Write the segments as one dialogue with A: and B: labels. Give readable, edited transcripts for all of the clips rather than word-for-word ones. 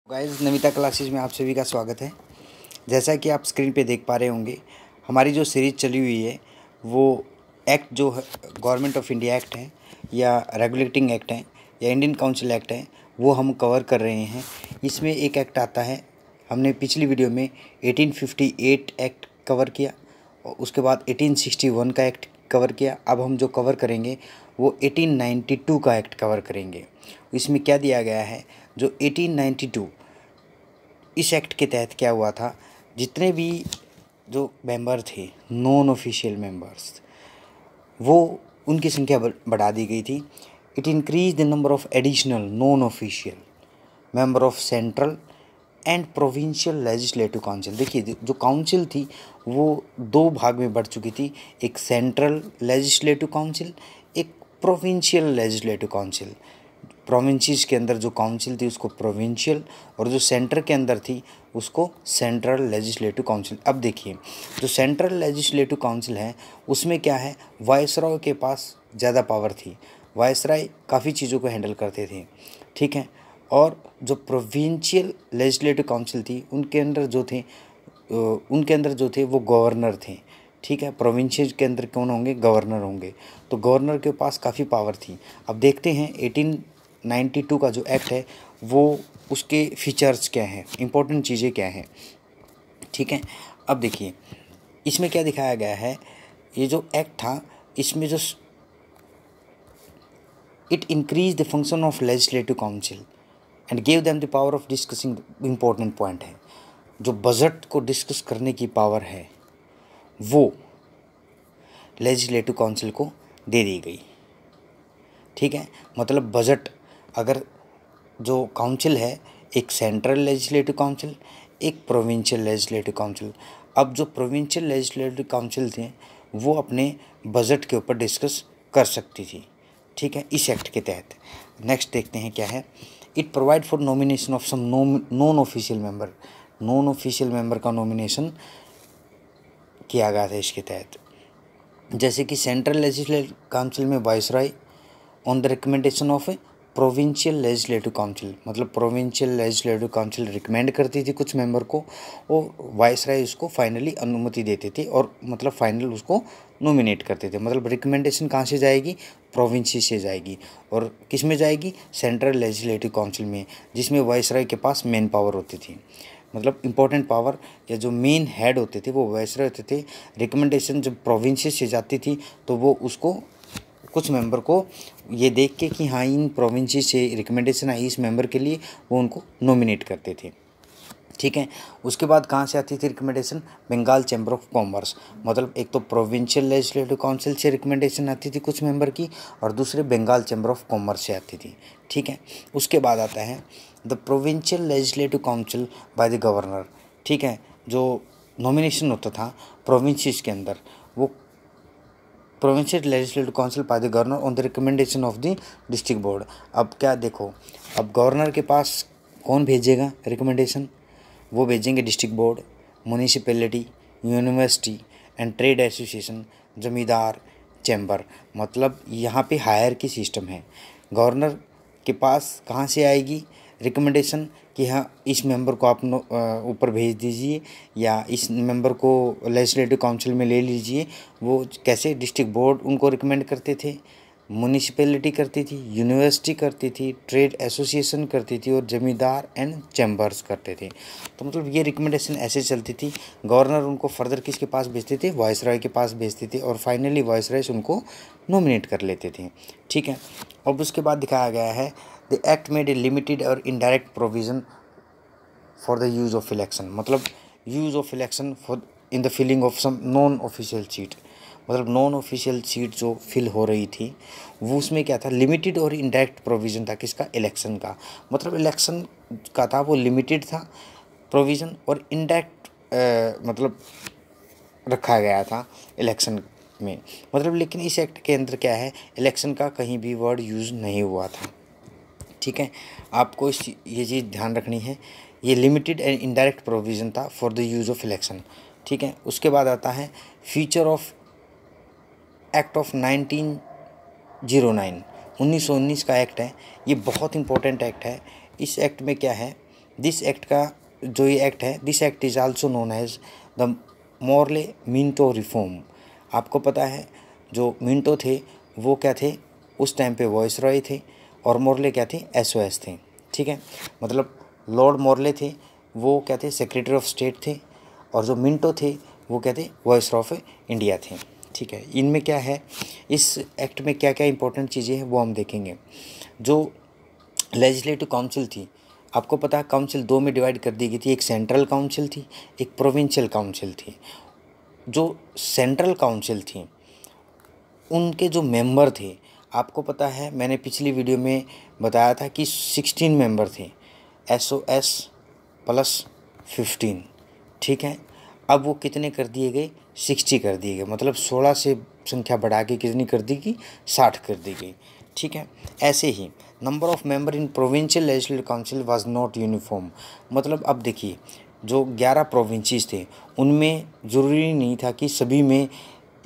A: Guys, Namita classes में आप सभी का स्वागत है। जैसा कि आप स्क्रीन पे देख पा रहे होंगे, हमारी जो सीरीज चली हुई है वो एक्ट जो है गवर्नमेंट ऑफ इंडिया एक्ट है या रेगुलेटिंग एक्ट है या इंडियन काउंसिल एक्ट है, वो हम कवर कर रहे हैं। इसमें एक एक्ट आता है, हमने पिछली वीडियो में 1858 एक्ट कवर किया और उसके बाद 1861 का एक्ट कवर किया। अब हम जो कवर करेंगे वो 1892 का एक्ट कवर करेंगे। इसमें क्या दिया गया है, जो 1892 इस एक्ट के तहत क्या हुआ था, जितने भी जो मेंबर थे नॉन ऑफिशियल मेंबर्स, वो उनकी संख्या बढ़ा दी गई थी। It increase the number of additional non official member of central and provincial legislative council. देखिए, जो काउंसिल थी वो दो भाग में बढ़ चुकी थी, एक सेंट्रल लेजिस्लेटिव काउंसिल, एक प्रोविंशियल लेजिस्लेटिव काउंसिल। प्रोविंसेस के अंदर जो काउंसिल थी उसको प्रोविंशियल और जो सेंटर के अंदर थी उसको सेंट्रल लेजिस्लेटिव काउंसिल। अब देखिए, जो सेंट्रल लेजिस्लेटिव काउंसिल है उसमें क्या है, वायसरॉय के पास ज़्यादा पावर थी, वायसराय काफ़ी चीज़ों को हैंडल करते थे, ठीक है। और जो प्रोविंशियल लेजिस्लेटिव काउंसिल थी उनके अंदर जो थे वो गवर्नर थे, ठीक है। प्रोविंसेस के अंदर कौन होंगे, गवर्नर होंगे, तो गवर्नर के पास काफ़ी पावर थी। अब देखते हैं 1892 का जो एक्ट है वो उसके फीचर्स क्या हैं, इंपॉर्टेंट चीज़ें क्या हैं, ठीक है। अब देखिए, इसमें क्या दिखाया गया है, ये जो एक्ट था इसमें जो it increase the function of legislative council and gave them the power of discussing. Important point है, जो बजट को डिस्कस करने की पावर है वो लेजिस्लेटिव काउंसिल को दे दी गई, ठीक है। मतलब बजट, अगर जो काउंसिल है एक सेंट्रल लेजिस्लेटिव काउंसिल, एक प्रोविंशियल लेजिस्लेटिव काउंसिल। अब जो प्रोविंशियल लेजिस्लेटिव काउंसिल थे वो अपने बजट के ऊपर डिस्कस कर सकती थी, ठीक है, इस एक्ट के तहत। नेक्स्ट देखते हैं क्या है, it provide for nomination of some non official member. Non official member का नॉमिनेशन किया गया था इसके तहत, जैसे कि सेंट्रल लेजिस्लेटिव काउंसिल में viceroy on the recommendation of a provincial legislative council. मतलब प्रोविंशियल लेजिस्लेटिव काउंसिल रिकमेंड करती थी कुछ मेंबर को और वायसराय उसको फाइनली अनुमति देते थे और मतलब फाइनल उसको नॉमिनेट करते थे। मतलब रिकमेंडेशन कहाँ से जाएगी, प्रोविंसी से जाएगी और किस में जाएगी, सेंट्रल लेजिस्लेटिव काउंसिल में, जिसमें वायसराय के पास मेन पावर होती थी। मतलब इम्पोर्टेंट पावर या जो मेन हेड होते थे वो वायसराय होते थे। रिकमेंडेशन जब प्रोविंसेस से जाती थी तो वो उसको कुछ मेंबर को ये देख के कि हाँ इन प्रोविंसेस से रिकमेंडेशन आई इस मेंबर के लिए, वो उनको नॉमिनेट करते थे, ठीक है। उसके बाद कहाँ से आती थी recommendation, Bengal chamber of commerce. मतलब एक तो प्रोविंशियल लेजिस्लेटिव काउंसिल से रिकमेंडेशन आती थी कुछ मेंबर की और दूसरे बंगाल चैम्बर ऑफ कॉमर्स से आती थी, ठीक है। उसके बाद आता है the provincial legislative council by the governor, ठीक है। जो नॉमिनेशन होता था प्रोविंसेस के अंदर वो provincial legislative council by the governor on the recommendation of the district board. अब क्या देखो, अब गवर्नर के पास कौन भेजेगा रिकमेंडेशन, वो भेजेंगे district board, municipality, university and trade association, जमींदार, चैम्बर। मतलब यहाँ पे हायर की सिस्टम है। गवर्नर के पास कहाँ से आएगी रिकमेंडेशन कि हाँ इस मेंबर को आप ऊपर भेज दीजिए या इस मेंबर को लेजिस्लेटिव काउंसिल में ले लीजिए। वो कैसे, डिस्ट्रिक्ट बोर्ड उनको रिकमेंड करते थे, म्यूनिसिपैलिटी करती थी, यूनिवर्सिटी करती थी, ट्रेड एसोसिएशन करती थी और जमींदार एंड चैम्बर्स करते थे। तो मतलब ये रिकमेंडेशन ऐसे चलती थी। गवर्नर उनको फर्दर किसके पास भेजते थे, वायसराय के पास भेजते थे और फाइनली वायसराय उनको नॉमिनेट कर लेते थे, ठीक है। अब उसके बाद दिखाया गया है the act made a limited और indirect provision for the use of election. मतलब use of election for in the filling of some non official seat. मतलब नॉन ऑफिशियल सीट जो फिल हो रही थी वो उसमें क्या था, लिमिटेड और इनडायरेक्ट प्रोविज़न था किसका, इलेक्शन का। मतलब इलेक्शन का था वो लिमिटेड था प्रोविज़न और इनडायरेक्ट मतलब रखा गया था इलेक्शन में। मतलब लेकिन इस एक्ट के अंदर क्या है, इलेक्शन का कहीं भी वर्ड यूज़ नहीं हुआ था, ठीक है। आपको ये चीज़ ध्यान रखनी है, ये लिमिटेड एंड इनडायरेक्ट प्रोविज़न था for the use of election, ठीक है। उसके बाद आता है फीचर ऑफ एक्ट ऑफ 1909 1919 का एक्ट है। ये बहुत इंपॉर्टेंट एक्ट है। इस एक्ट में क्या है, दिस एक्ट का जो ये एक्ट है, this act is also known as the Morley Minto reform. आपको पता है जो मिंटो थे वो क्या थे, उस टाइम पे वॉइस रॉय थे, और मॉर्ले क्या थे, एसओएस थे। ठीक है, मतलब लॉर्ड मॉर्ले थे वो क्या थे, सेक्रेटरी ऑफ स्टेट थे, और जो मिंटो थे वो क्या थे, वॉइस ऑफ इंडिया थे। ठीक है, इनमें क्या है, इस एक्ट में क्या क्या इंपॉर्टेंट चीज़ें हैं वो हम देखेंगे। जो लेजिस्लेटिव काउंसिल थी, आपको पता है काउंसिल दो में डिवाइड कर दी गई थी, एक सेंट्रल काउंसिल थी, एक प्रोविंशियल काउंसिल थी। जो सेंट्रल काउंसिल थी उनके जो मेंबर थे, आपको पता है मैंने पिछली वीडियो में बताया था कि 16 मेंबर थे, एसओएस प्लस 15। ठीक है, अब वो कितने कर दिए गए, 60 कर दिए गए, मतलब 16 से संख्या बढ़ा के कितनी कर दी गई, 60 कर दी गई। ठीक है, ऐसे ही number of member in provincial legislative council was not uniform. मतलब अब देखिए, जो 11 प्रोविंसेस थे उनमें ज़रूरी नहीं था कि सभी में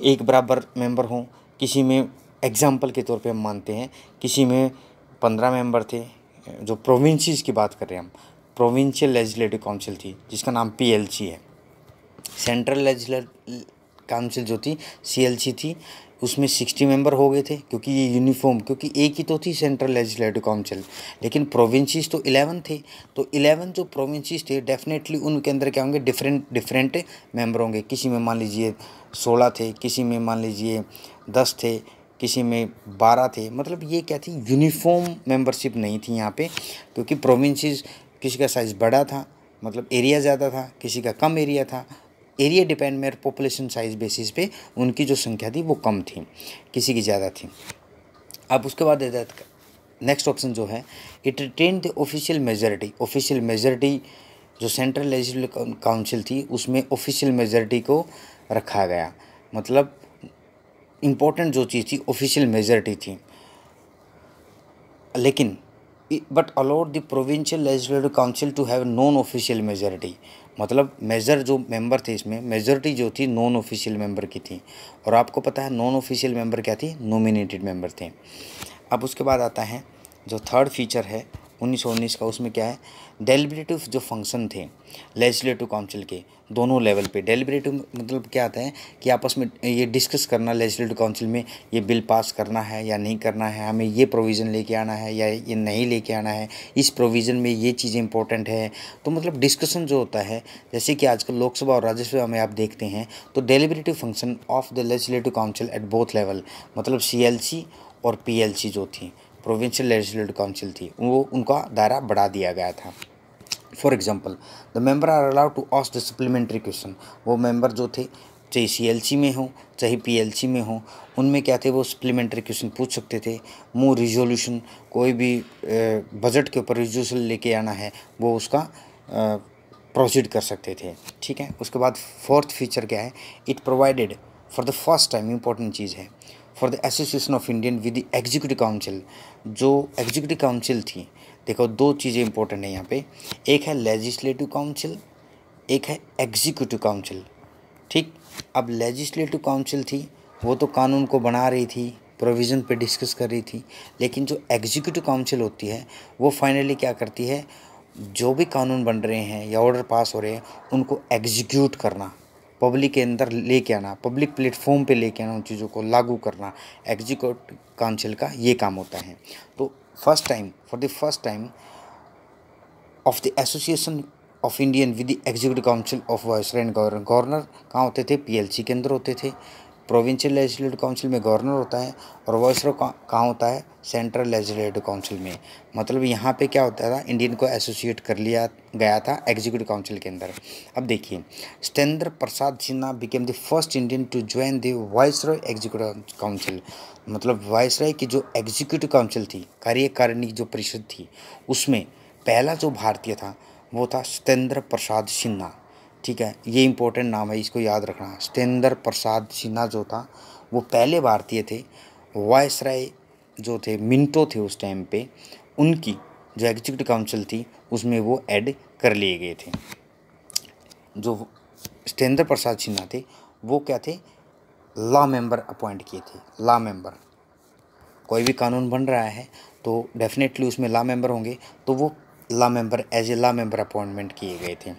A: एक बराबर मेंबर हों। किसी में एग्जाम्पल के तौर पे हम मानते हैं, किसी में 15 मेंबर थे, जो प्रोविंसेस की बात कर रहे हैं हम, प्रोविंशियल लेजिस्लेटिव काउंसिल थी जिसका नाम पीएलसी है। सेंट्रल लेजिस्लेटिव काउंसिल जो थी सीएलसी थी, उसमें 60 मेंबर हो गए थे, क्योंकि ये यूनिफॉर्म, क्योंकि एक ही तो थी सेंट्रल लेजिस्लेटिव काउंसिल। लेकिन प्रोविंसेस तो 11 थे, तो 11 जो प्रोविंसेस थे डेफिनेटली उनके अंदर क्या होंगे, डिफरेंट मेंबर होंगे। किसी में मान लीजिए 16 थे, किसी में मान लीजिए 10 थे, किसी में 12 थे। मतलब ये क्या थी, यूनिफॉर्म मेंबरशिप नहीं थी यहाँ पे, क्योंकि प्रोविंसेस किसी का साइज़ बड़ा था, मतलब एरिया ज़्यादा था, किसी का कम एरिया था। एरिया डिपेंड मेरे पॉपुलेशन साइज बेसिस पे उनकी जो संख्या थी वो कम थी, किसी की ज़्यादा थी। अब उसके बाद नेक्स्ट ऑप्शन जो है, it retain the official majority. Official majority जो सेंट्रल लेजिस्लेटिव काउंसिल थी उसमें ऑफिशियल मेजॉरिटी को रखा गया। मतलब इम्पोर्टेंट जो चीज़ थी ऑफिशियल मेजॉरिटी थी। लेकिन but allowed the provincial legislative council to have non official majority. मतलब मेजर जो मेंबर थे इसमें मेजॉरिटी जो थी नॉन ऑफिशियल मेंबर की थी, और आपको पता है नॉन ऑफिशियल मेंबर क्या थी, नॉमिनेटेड मेंबर थे। अब उसके बाद आता है जो थर्ड फीचर है 1919 का, उसमें क्या है, डेलिब्रेटिव जो फंक्शन थे लेजिस्लेटिव काउंसिल के दोनों लेवल पे। डेलिब्रेटिव मतलब क्या आता है कि आपस में ये डिस्कस करना लेजिस्लेटिव काउंसिल में, ये बिल पास करना है या नहीं करना है, हमें ये प्रोविज़न लेके आना है या ये नहीं लेके आना है, इस प्रोविज़न में ये चीज़ें इंपॉर्टेंट है। तो मतलब डिस्कशन जो होता है, जैसे कि आजकल लोकसभा और राज्यसभा में आप देखते हैं, तो deliberative function of the legislative council at both level, मतलब सीएलसी और पीएलसी जो थी, प्रोविंशियल लेजिस्लेटिव काउंसिल थी, वो उनका दायरा बढ़ा दिया गया था। For example, the member are allowed to ask the supplementary question. वो मेंबर जो थे, चाहे सीएलसी में हो चाहे पीएलसी में हो, उनमें क्या थे, वो सप्लीमेंट्री क्वेश्चन पूछ सकते थे। मूव रिजोल्यूशन, कोई भी बजट के ऊपर रिजोल्यूशन लेके आना है वो उसका प्रोसीड कर सकते थे। ठीक है, उसके बाद फोर्थ फीचर क्या है, it provided for the first time, important चीज़ है, for the association of Indian with the executive council. जो एग्जीक्यूटिव काउंसिल थी, देखो दो चीज़ें इंपॉर्टेंट है यहाँ पे, एक है लेजिस्लेटिव काउंसिल, एक है एग्जीक्यूटिव काउंसिल। ठीक, अब लेजिस्लेटिव काउंसिल थी वो तो कानून को बना रही थी, प्रोविज़न पे डिस्कस कर रही थी, लेकिन जो एग्जीक्यूटिव काउंसिल होती है वो फाइनली क्या करती है, जो भी कानून बन रहे हैं या ऑर्डर पास हो रहे हैं उनको एग्जीक्यूट करना, पब्लिक के अंदर लेके आना, पब्लिक प्लेटफॉर्म पे लेके आना, उन चीज़ों को लागू करना, एग्जीक्यूटिव काउंसिल का ये काम होता है। तो for the first time of the association of Indian with the executive council of viceroy and governor. Governor कहाँ होते थे, पीएलसी के अंदर होते थे। प्रोविंशियल लेजिस्लेटिव काउंसिल में गवर्नर होता है, और वाइसरॉय कहाँ होता है, सेंट्रल लेजिस्लेटिव काउंसिल में। मतलब यहाँ पे क्या होता था, इंडियन को एसोसिएट कर लिया गया था एग्जीक्यूटिव काउंसिल के अंदर। अब देखिए, Satyendra Prasad Sinha became the first Indian to join the viceroy executive council. मतलब वाइसरॉय की जो एग्जीक्यूटिव काउंसिल थी, कार्यकारिणी जो परिषद थी, उसमें पहला जो भारतीय था वो था सत्येंद्र प्रसाद सिन्हा। ठीक है, ये इंपॉर्टेंट नाम है, इसको याद रखना। सत्येंद्र प्रसाद सिन्हा जो था वो पहले भारतीय थे। वायसराय जो थे, मिंटो थे उस टाइम पे, उनकी जो एग्जीक्यूटिव काउंसिल थी उसमें वो ऐड कर लिए गए थे। जो सत्येंद्र प्रसाद सिन्हा थे वो क्या थे, लॉ मेंबर अपॉइंट किए थे। लॉ मेंबर, कोई भी कानून बन रहा है तो डेफिनेटली उसमें लॉ मेंबर होंगे, तो वो law member as a law member appointment किए गए थे।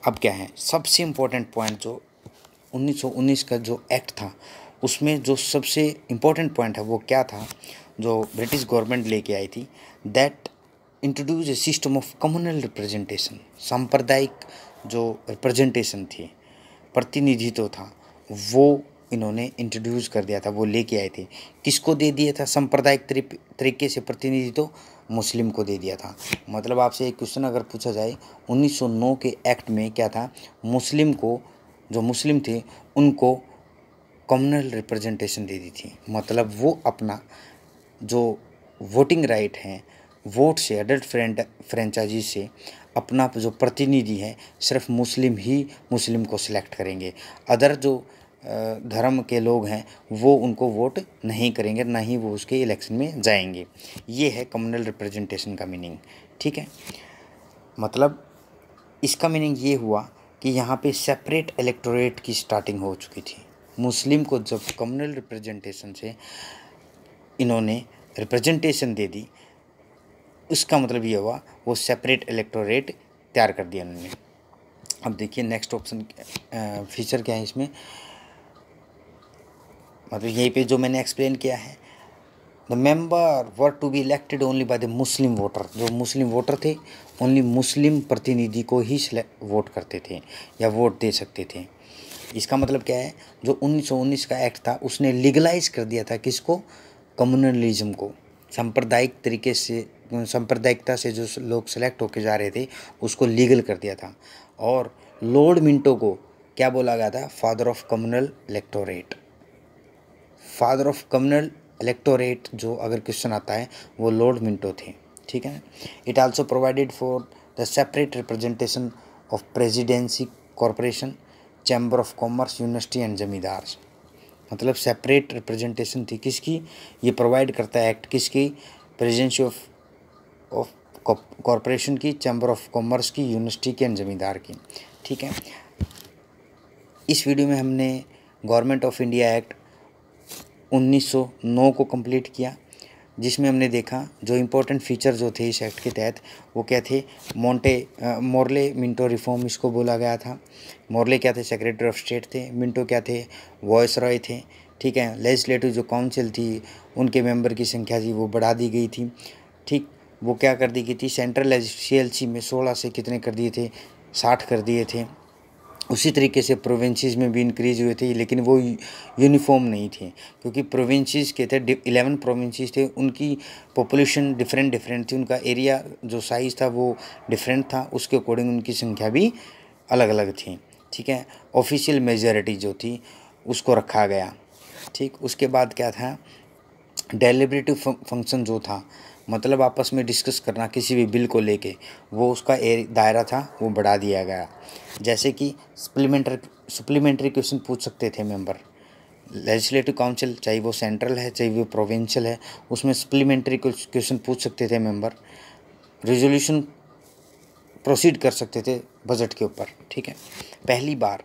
A: अब क्या है सबसे इम्पोर्टेंट पॉइंट, जो 1919 का जो एक्ट था उसमें जो सबसे इम्पोर्टेंट पॉइंट है वो क्या था, जो ब्रिटिश गवर्नमेंट लेके आई थी, that introduce A system of communal representation. सांप्रदायिक जो रिप्रेजेंटेशन थी, प्रतिनिधित्व था, वो इन्होंने इंट्रोड्यूस कर दिया था, वो लेके आए थे। किसको दे दिया था सांप्रदायिक तरीके से प्रतिनिधित्व? मुस्लिम को दे दिया था। मतलब आपसे एक क्वेश्चन अगर पूछा जाए, 1909 के एक्ट में क्या था, मुस्लिम को, जो मुस्लिम थे उनको कम्युनल रिप्रेजेंटेशन दे दी थी। मतलब वो अपना जो वोटिंग राइट है, वोट से, अडल्ट फ्रेंचाइजी से अपना जो प्रतिनिधि है सिर्फ मुस्लिम ही मुस्लिम को सिलेक्ट करेंगे। अदर जो धर्म के लोग हैं वो उनको वोट नहीं करेंगे, ना ही वो उसके इलेक्शन में जाएंगे। ये है कम्युनल रिप्रेजेंटेशन का मीनिंग। ठीक है, मतलब इसका मीनिंग ये हुआ कि यहाँ पे सेपरेट इलेक्टोरेट की स्टार्टिंग हो चुकी थी। मुस्लिम को जब कम्युनल रिप्रेजेंटेशन से इन्होंने रिप्रेजेंटेशन दे दी, उसका मतलब ये हुआ वो सेपरेट इलेक्टोरेट तैयार कर दिया उन्होंने। अब देखिए नेक्स्ट ऑप्शन फीचर क्या है इसमें, मतलब यहीं पे जो मैंने एक्सप्लेन किया है, the member were to be elected only by the Muslim voter. जो मुस्लिम वोटर थे ओनली मुस्लिम प्रतिनिधि को ही वोट करते थे या वोट दे सकते थे। इसका मतलब क्या है, जो 1919 का एक्ट था उसने लीगलाइज कर दिया था किसको? कम्युनलिज्म को। सांप्रदायिक तरीके से, सांप्रदायिकता से जो लोग सेलेक्ट होके जा रहे थे उसको लीगल कर दिया था। और लॉर्ड मिंटो को क्या बोला गया था? Father of communal electorate. Father of communal electorate जो अगर क्वेश्चन आता है वो लॉर्ड मिंटो थे। ठीक है। It also provided for the separate representation of presidency, corporation, chamber of commerce, university and जमींदार। मतलब सेपरेट रिप्रेजेंटेशन थी किसकी? ये प्रोवाइड करता है एक्ट किसकी? प्रेसिडेंसी ऑफ कॉरपोरेशन की, चैम्बर ऑफ कॉमर्स की, यूनिवर्सिटी की एंड जमींदार की। ठीक है। इस वीडियो में हमने गवर्नमेंट ऑफ इंडिया एक्ट 1909 को कंप्लीट किया, जिसमें हमने देखा जो इम्पोर्टेंट फीचर जो थे इस एक्ट के तहत वो क्या थे। मोर्ले मिंटो रिफॉर्म इसको बोला गया था। मोर्ले क्या थे? सेक्रेटरी ऑफ स्टेट थे। मिंटो क्या थे? वॉइसरॉय थे। ठीक है। लेजिस्लेटिव जो काउंसिल थी उनके मेंबर की संख्या थी वो बढ़ा दी गई थी। ठीक, वो क्या कर दी गई थी? सेंट्रल CLC में 16 से कितने कर दिए थे? 60 कर दिए थे। उसी तरीके से प्रोविंसेस में भी इंक्रीज हुए थे, लेकिन वो यूनिफॉर्म नहीं थे, क्योंकि प्रोविंसेस के थे 11 प्रोविंसेस थे, उनकी पॉपुलेशन डिफरेंट थी, उनका एरिया जो साइज़ था वो डिफरेंट था, उसके अकॉर्डिंग उनकी संख्या भी अलग अलग थी। ठीक है। ऑफिशियल मेजॉरिटी जो थी उसको रखा गया। ठीक, उसके बाद क्या था? डेलिब्रेटिव फंक्शन जो था, मतलब आपस में डिस्कस करना किसी भी बिल को लेके, वो उसका दायरा था वो बढ़ा दिया गया। जैसे कि सप्लीमेंट्री क्वेश्चन पूछ सकते थे मेंबर। लेजिस्लेटिव काउंसिल चाहे वो सेंट्रल है चाहे वो प्रोविंशियल है, उसमें सप्लीमेंट्री क्वेश्चन पूछ सकते थे मेंबर। रेजोल्यूशन प्रोसीड कर सकते थे बजट के ऊपर। ठीक है। पहली बार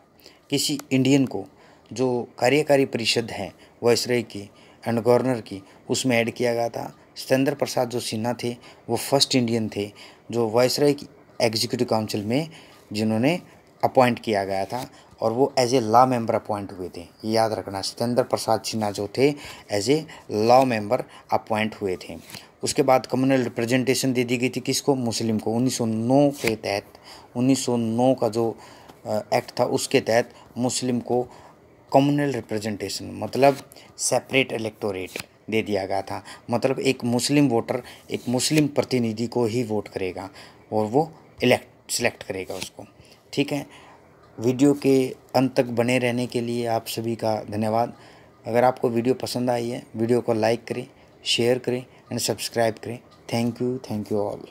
A: किसी इंडियन को जो कार्यकारी परिषद है वायसराय की एंड गवर्नर की, उसमें ऐड किया गया था। सत्येंद्र प्रसाद जो सिन्हा थे वो फर्स्ट इंडियन थे जो वायसराय की एग्जीक्यूटिव काउंसिल में जिन्होंने अपॉइंट किया गया था, और वो as a law member appoint हुए थे। याद रखना, सत्येंद्र प्रसाद सिन्हा जो थे as a law member appoint हुए थे। उसके बाद कम्युनल रिप्रेजेंटेशन दे दी गई थी किसको? मुस्लिम को। 1909 के तहत, 1909 का जो एक्ट था उसके तहत मुस्लिम को कम्युनल रिप्रेजेंटेशन मतलब सेपरेट इलेक्टोरेट दे दिया गया था। मतलब एक मुस्लिम वोटर एक मुस्लिम प्रतिनिधि को ही वोट करेगा और वो सिलेक्ट करेगा उसको। ठीक है। वीडियो के अंत तक बने रहने के लिए आप सभी का धन्यवाद। अगर आपको वीडियो पसंद आई है, वीडियो को लाइक करें, शेयर करें एंड सब्सक्राइब करें। Thank you all.